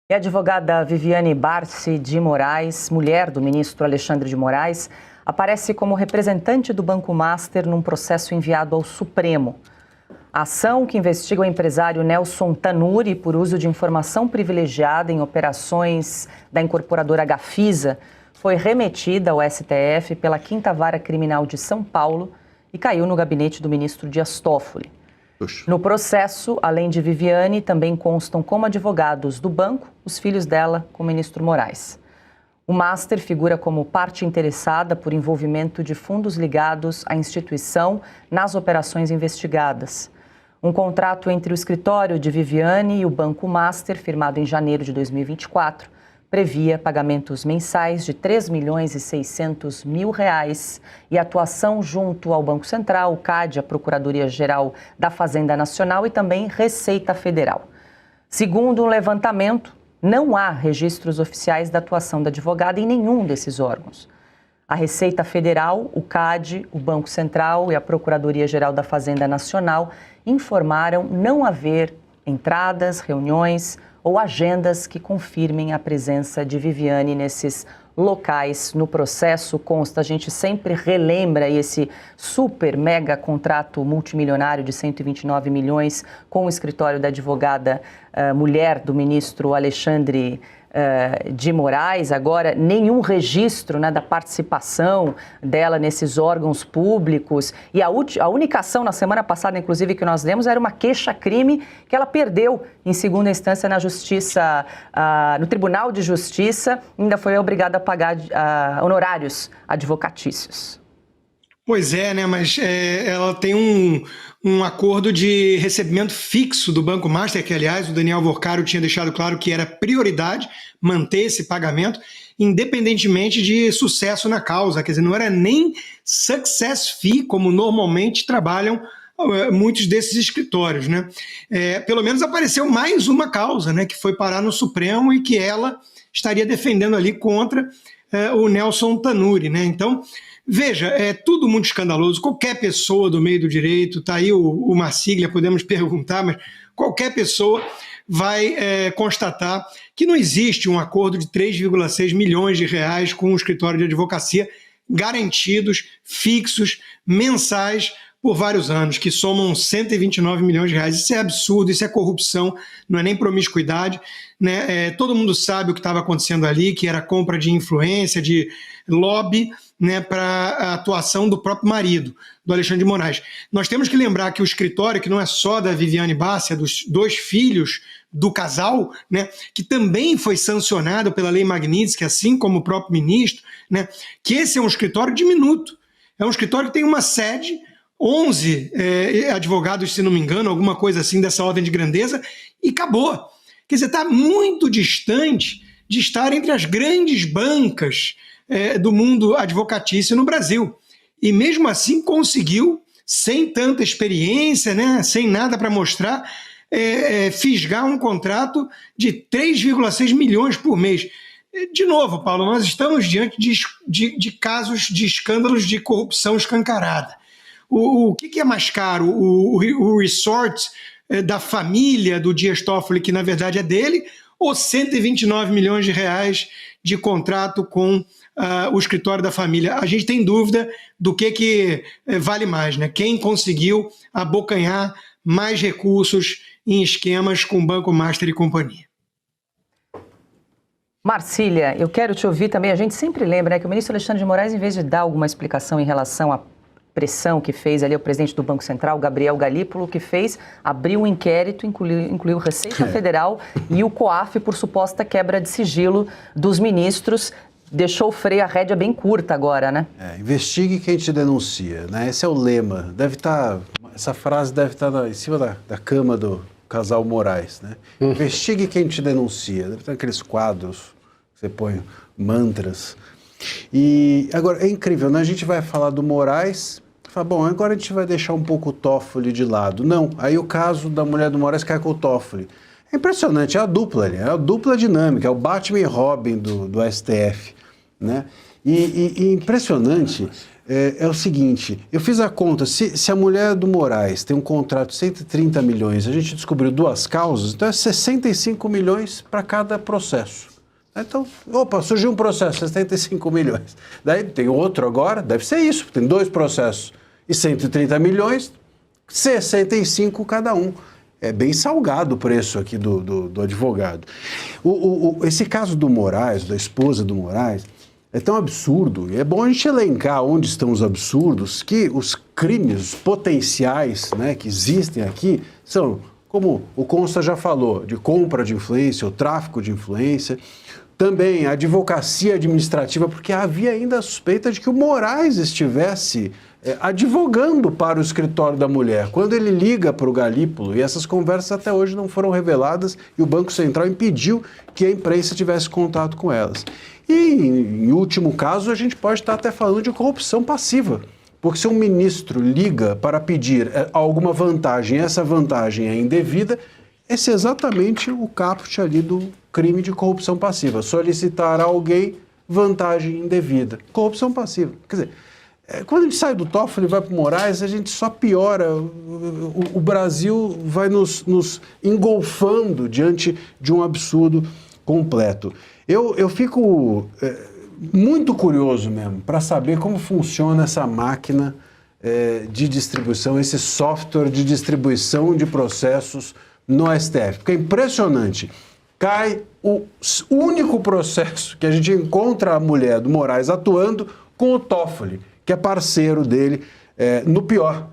E a advogada Viviane Barsi de Moraes, mulher do ministro Alexandre de Moraes, aparece como representante do Banco Master num processo enviado ao Supremo. A ação, que investiga o empresário Nelson Tanuri por uso de informação privilegiada em operações da incorporadora Gafisa, foi remetida ao STF pela 5ª Vara Criminal de São Paulo e caiu no gabinete do ministro Dias Toffoli. No processo, além de Viviane, também constam como advogados do banco os filhos dela com o ministro Moraes. O Master figura como parte interessada por envolvimento de fundos ligados à instituição nas operações investigadas. Um contrato entre o escritório de Viviane e o Banco Master, firmado em janeiro de 2024, previa pagamentos mensais de R$ 3.600.000 e atuação junto ao Banco Central, o CAD, a Procuradoria-Geral da Fazenda Nacional e também Receita Federal. Segundo um levantamento, não há registros oficiais da atuação da advogada em nenhum desses órgãos. A Receita Federal, o CAD, o Banco Central e a Procuradoria-Geral da Fazenda Nacional informaram não haver entradas, reuniões ou agendas que confirmem a presença de Viviane nesses locais. No processo consta, a gente sempre relembra esse super mega contrato multimilionário de 129 milhões com o escritório da advogada mulher do ministro Alexandre de Moraes. Agora, nenhum registro, né, da participação dela nesses órgãos públicos. E a única ação na semana passada, inclusive, que nós demos era uma queixa-crime que ela perdeu em segunda instância na Justiça, no Tribunal de Justiça, ainda foi obrigada a pagar honorários advocatícios. Pois é, né? Mas ela tem um acordo de recebimento fixo do Banco Master, que, aliás, o Daniel Vorcaro tinha deixado claro que era prioridade manter esse pagamento, independentemente de sucesso na causa. Quer dizer, não era nem success fee, como normalmente trabalham muitos desses escritórios, né? Pelo menos apareceu mais uma causa, né, que foi parar no Supremo e que ela estaria defendendo ali contra o Nelson Tanuri, né? Então, veja, é tudo muito escandaloso. Qualquer pessoa do meio do direito, tá aí o Marsiglia, podemos perguntar, mas qualquer pessoa vai constatar que não existe um acordo de 3,6 milhões de reais com o escritório de advocacia garantidos, fixos, mensais, por vários anos, que somam 129 milhões de reais. Isso é absurdo, isso é corrupção, não é nem promiscuidade, né? Todo mundo sabe o que estava acontecendo ali, que era compra de influência, de lobby, né, para a atuação do próprio marido, do Alexandre de Moraes. Nós temos que lembrar que o escritório, que não é só da Viviane Barsi, é dos 2 filhos do casal, né, que também foi sancionado pela Lei Magnitsky, assim como o próprio ministro, né, que esse é um escritório diminuto. É um escritório que tem uma sede, 11 advogados, se não me engano, alguma coisa assim dessa ordem de grandeza, e acabou. Quer dizer, está muito distante de estar entre as grandes bancas do mundo advocatício no Brasil. E mesmo assim conseguiu, sem tanta experiência, né, sem nada para mostrar, fisgar um contrato de 3,6 milhões por mês. De novo, Paulo, nós estamos diante de casos de escândalos de corrupção escancarada. O que é mais caro? O resort da família do Dias Toffoli, que na verdade é dele, ou 129 milhões de reais de contrato com o escritório da família? A gente tem dúvida do que vale mais, né? Quem conseguiu abocanhar mais recursos em esquemas com Banco Master e companhia. Marcília, eu quero te ouvir também. A gente sempre lembra, né, que o ministro Alexandre de Moraes, em vez de dar alguma explicação em relação à pressão que fez ali o presidente do Banco Central, Gabriel Galípolo, o que fez, abriu um inquérito, incluiu Receita Federal e o COAF por suposta quebra de sigilo dos ministros. Deixou o freio, a rédea bem curta agora, né? Investigue quem te denuncia, né? Esse é o lema. Essa frase deve estar em cima da cama do casal Moraes, né? Investigue quem te denuncia. Deve estar aqueles quadros que você põe mantras. E agora, é incrível, né? A gente vai falar do Moraes, fala, bom, agora a gente vai deixar um pouco o Toffoli de lado. Não, aí o caso da mulher do Moraes cai com o Toffoli. É impressionante, é a dupla dinâmica, é o Batman e Robin do STF, né? E impressionante, é o seguinte, eu fiz a conta, se a mulher do Moraes tem um contrato de 130 milhões, a gente descobriu 2 causas, então é 65 milhões para cada processo. Então, surgiu um processo, 75 milhões. Daí tem outro agora, deve ser isso, tem 2 processos e 130 milhões, 65 cada um. É bem salgado o preço aqui do advogado. Esse caso do Moraes, da esposa do Moraes, é tão absurdo, e é bom a gente elencar onde estão os absurdos, que os crimes potenciais, né, que existem aqui são, como o Consta já falou, de compra de influência, o tráfico de influência, também a advocacia administrativa, porque havia ainda a suspeita de que o Moraes estivesse advogando para o escritório da mulher. Quando ele liga para o Galípolo, e essas conversas até hoje não foram reveladas, e o Banco Central impediu que a imprensa tivesse contato com elas. E, em último caso, a gente pode estar até falando de corrupção passiva. Porque se um ministro liga para pedir alguma vantagem, essa vantagem é indevida, esse é exatamente o caput ali do crime de corrupção passiva. Solicitar a alguém vantagem indevida. Corrupção passiva. Quer dizer, quando a gente sai do Toffoli e vai para o Moraes, a gente só piora. O Brasil vai nos engolfando diante de um absurdo completo. Eu fico muito curioso mesmo para saber como funciona essa máquina de distribuição, esse software de distribuição de processos no STF. Porque é impressionante. Cai o único processo que a gente encontra a mulher do Moraes atuando com o Toffoli, que é parceiro dele no pior.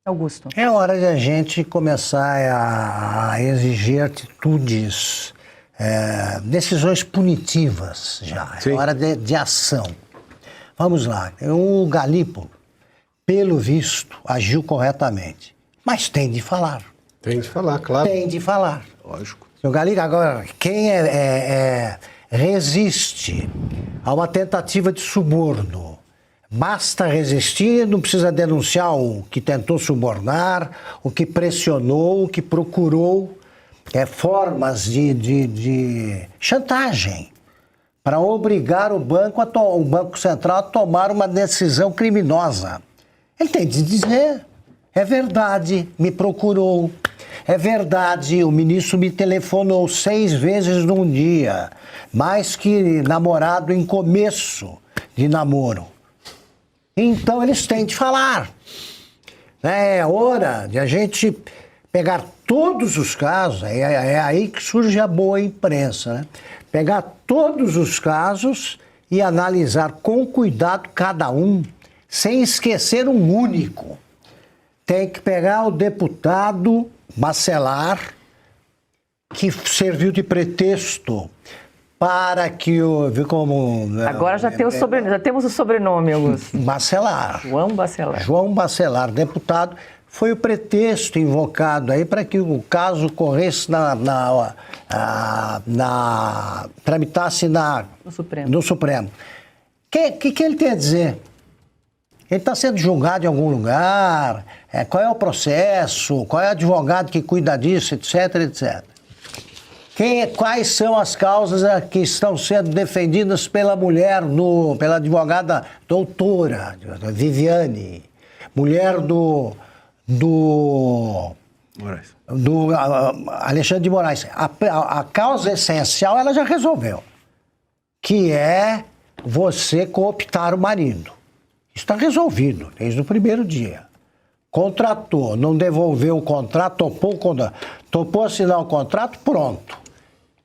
Augusto. É hora de a gente começar a exigir atitudes, decisões punitivas já. Sim. É hora de ação. Vamos lá. O Galípolo, pelo visto, agiu corretamente. Mas tem de falar. Tem de falar, claro. Tem de falar. Lógico. O Galípolo, agora, quem resiste a uma tentativa de suborno, basta resistir, não precisa denunciar o que tentou subornar, o que pressionou, o que procurou formas de chantagem para obrigar o Banco Central a tomar uma decisão criminosa. Ele tem de dizer, é verdade, me procurou, é verdade, o ministro me telefonou 6 vezes num dia, mais que namorado em começo de namoro. Então eles têm de falar. É hora de a gente pegar todos os casos, é aí que surge a boa imprensa, né? Pegar todos os casos e analisar com cuidado cada um, sem esquecer um único. Tem que pegar o deputado Bacelar, que serviu de pretexto para que o... Agora já temos o sobrenome, Augusto. Bacelar. João Bacelar. João Bacelar, deputado, foi o pretexto invocado aí para que o caso corresse tramitasse no Supremo. Que ele tem a dizer? Ele está sendo julgado em algum lugar? Qual é o processo? Qual é o advogado que cuida disso, etc, etc. Quais são as causas que estão sendo defendidas pela mulher, pela advogada doutora Viviane, mulher do Alexandre de Moraes? A causa essencial ela já resolveu, que é você cooptar o marido. Está resolvido desde o primeiro dia. Contratou, não devolveu o contrato, topou assinar o contrato, pronto.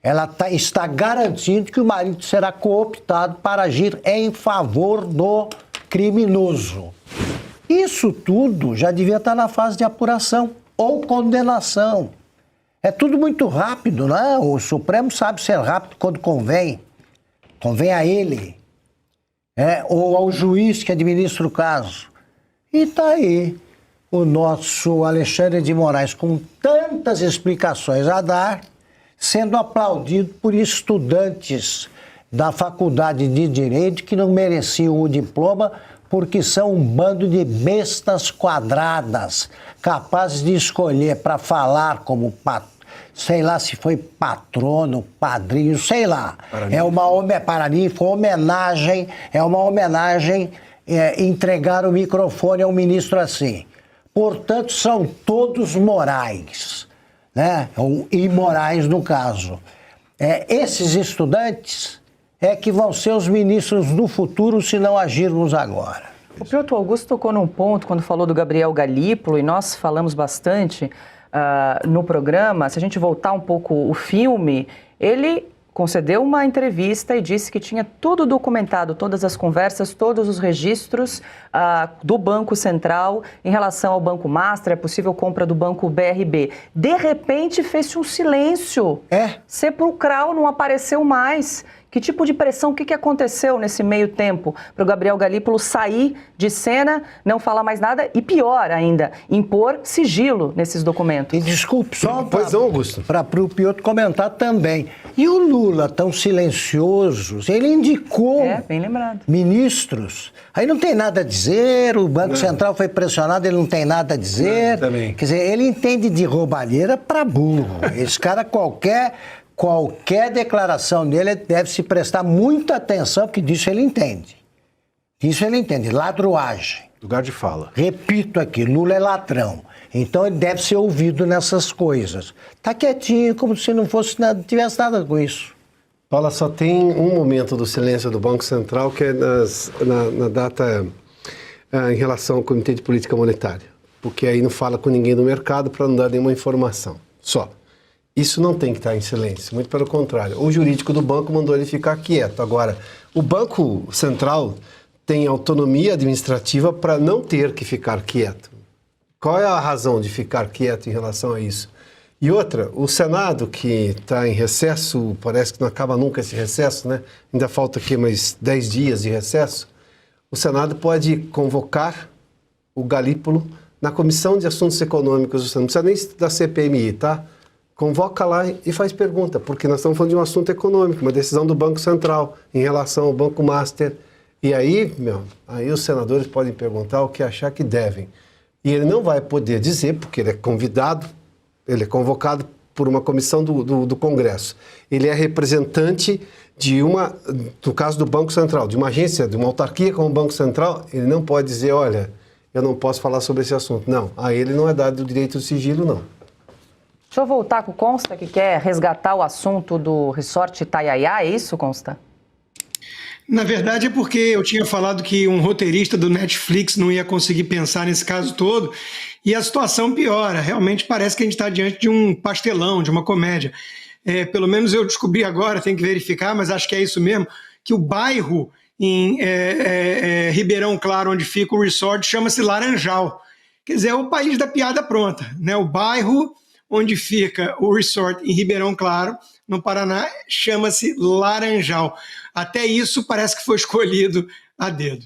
Ela está garantindo que o marido será cooptado para agir em favor do criminoso. Isso tudo já devia estar na fase de apuração ou condenação. É tudo muito rápido, né? O Supremo sabe ser rápido quando convém. Convém a ele. Ou ao juiz que administra o caso. E está aí o nosso Alexandre de Moraes com tantas explicações a dar, sendo aplaudido por estudantes da Faculdade de Direito que não mereciam o diploma porque são um bando de bestas quadradas, capazes de escolher para falar como sei lá se foi patrono, padrinho, sei lá. Para mim foi homenagem, entregar o microfone ao ministro assim. Portanto, são todos morais, né? Ou imorais no caso. Esses estudantes é que vão ser os ministros do futuro se não agirmos agora. O Piotr Augusto tocou num ponto quando falou do Gabriel Galípolo, e nós falamos bastante no programa. Se a gente voltar um pouco o filme, ele concedeu uma entrevista e disse que tinha tudo documentado, todas as conversas, todos os registros do Banco Central em relação ao Banco Master, a possível compra do Banco BRB. De repente, fez-se um silêncio sepulcral, não apareceu mais. Que tipo de pressão, o que aconteceu nesse meio tempo para o Gabriel Galípolo sair de cena, não falar mais nada e, pior ainda, impor sigilo nesses documentos? E desculpe, só Augusto. Para o Piotr comentar também. E o Lula, tão silencioso, ele indicou bem lembrado. Ministros. Aí não tem nada a dizer, o Banco Central foi pressionado, ele não tem nada a dizer. Também. Quer dizer, ele entende de roubalheira para burro. Esse cara, qualquer declaração dele deve se prestar muita atenção, porque disso ele entende. Disso ele entende. Ladruagem. Lugar de fala. Repito aqui, Lula é ladrão. Então ele deve ser ouvido nessas coisas. Tá quietinho, como se não tivesse nada com isso. Paula, só tem um momento do silêncio do Banco Central, que é na data em relação ao Comitê de Política Monetária. Porque aí não fala com ninguém do mercado para não dar nenhuma informação. Só. Isso não tem que estar em silêncio, muito pelo contrário. O jurídico do banco mandou ele ficar quieto. Agora, o Banco Central tem autonomia administrativa para não ter que ficar quieto. Qual é a razão de ficar quieto em relação a isso? E outra, o Senado, que está em recesso, parece que não acaba nunca esse recesso, né? Ainda falta aqui mais 10 dias de recesso. O Senado pode convocar o Galípolo na Comissão de Assuntos Econômicos do Senado. Não precisa nem da CPMI, tá? Convoca lá e faz pergunta, porque nós estamos falando de um assunto econômico, uma decisão do Banco Central em relação ao Banco Master. E aí, aí os senadores podem perguntar o que achar que devem. E ele não vai poder dizer, porque ele é convidado, ele é convocado por uma comissão do Congresso. Ele é representante de no caso do Banco Central, de uma agência, de uma autarquia como o Banco Central, ele não pode dizer, olha, eu não posso falar sobre esse assunto. Não, a ele não é dado o direito de sigilo, não. Deixa eu voltar com o Consta, que quer resgatar o assunto do Resort Itaiaia, é isso, Consta? Na verdade é porque eu tinha falado que um roteirista do Netflix não ia conseguir pensar nesse caso todo e a situação piora. Realmente parece que a gente está diante de um pastelão, de uma comédia. Pelo menos eu descobri agora, tenho que verificar, mas acho que é isso mesmo, que o bairro em Ribeirão Claro, onde fica o resort, chama-se Laranjal. Quer dizer, é o país da piada pronta, né? O bairro onde fica o resort em Ribeirão Claro, no Paraná, chama-se Laranjal. Até isso parece que foi escolhido a dedo.